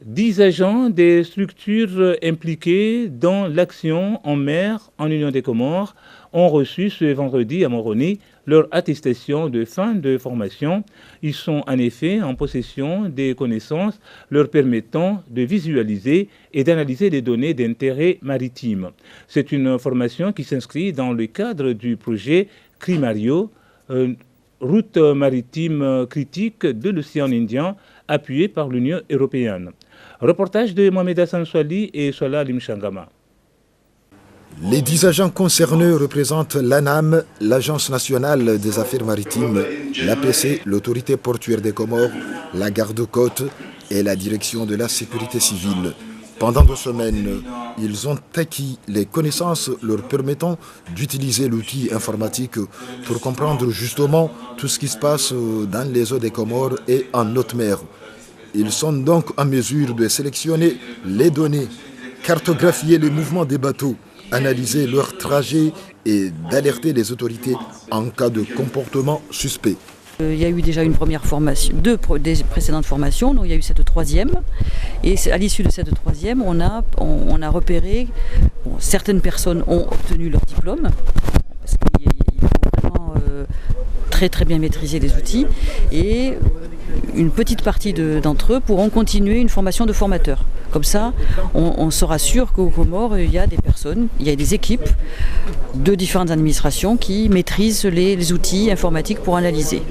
10 agents des structures impliquées dans l'action en mer en Union des Comores ont reçu ce vendredi à Moroni leur attestation de fin de formation. Ils sont en effet en possession des connaissances leur permettant de visualiser et d'analyser les données d'intérêt maritime. C'est une formation qui s'inscrit dans le cadre du projet CRIMARIO, route maritime critique de l'océan Indien, appuyé par l'Union européenne. Reportage de Mohamed Hassan Swali et Sola Limchangama. Les 10 agents concernés représentent l'ANAM, l'Agence nationale des affaires maritimes, l'APC, l'autorité portuaire des Comores, la garde-côte et la direction de la sécurité civile. Pendant 2 semaines, ils ont acquis les connaissances leur permettant d'utiliser l'outil informatique pour comprendre justement tout ce qui se passe dans les eaux des Comores et en haute mer. Ils sont donc en mesure de sélectionner les données, cartographier les mouvements des bateaux, analyser leur trajet et d'alerter les autorités en cas de comportement suspect. Il y a eu déjà une première formation, des précédentes formations, donc il y a eu cette 3e. Et à l'issue de cette 3e, on a repéré, certaines personnes ont obtenu leur diplôme, parce qu'il faut vraiment très bien maîtriser les outils, et une petite partie d'entre eux pourront continuer une formation de formateur. Comme ça, on sera sûr qu'au Comores, il y a des personnes, il y a des équipes de différentes administrations qui maîtrisent les outils informatiques pour analyser.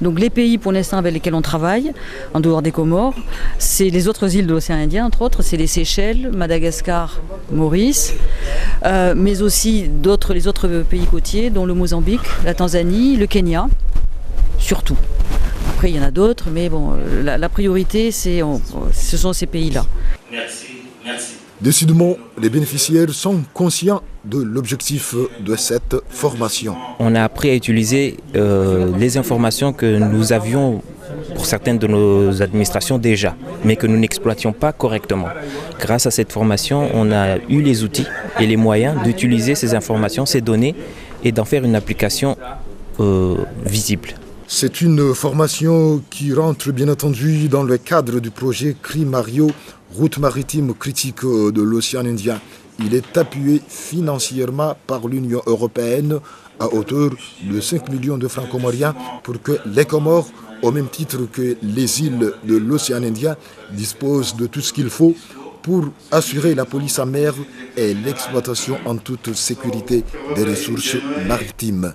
Donc les pays pour l'instant avec lesquels on travaille, en dehors des Comores, c'est les autres îles de l'océan Indien, entre autres, c'est les Seychelles, Madagascar, Maurice, mais aussi les autres pays côtiers, dont le Mozambique, la Tanzanie, le Kenya, surtout. Après, il y en a d'autres, mais bon, la priorité, ce sont ces pays-là. Merci. Décidément, les bénéficiaires sont conscients de l'objectif de cette formation. On a appris à utiliser les informations que nous avions pour certaines de nos administrations déjà, mais que nous n'exploitions pas correctement. Grâce à cette formation, on a eu les outils et les moyens d'utiliser ces informations, ces données, et d'en faire une application visible. C'est une formation qui rentre bien entendu dans le cadre du projet CRIMARIO, route maritime critique de l'océan Indien. Il est appuyé financièrement par l'Union européenne à hauteur de 5 millions de francs comoriens pour que les Comores, au même titre que les îles de l'océan Indien, disposent de tout ce qu'il faut pour assurer la police en mer et l'exploitation en toute sécurité des ressources maritimes.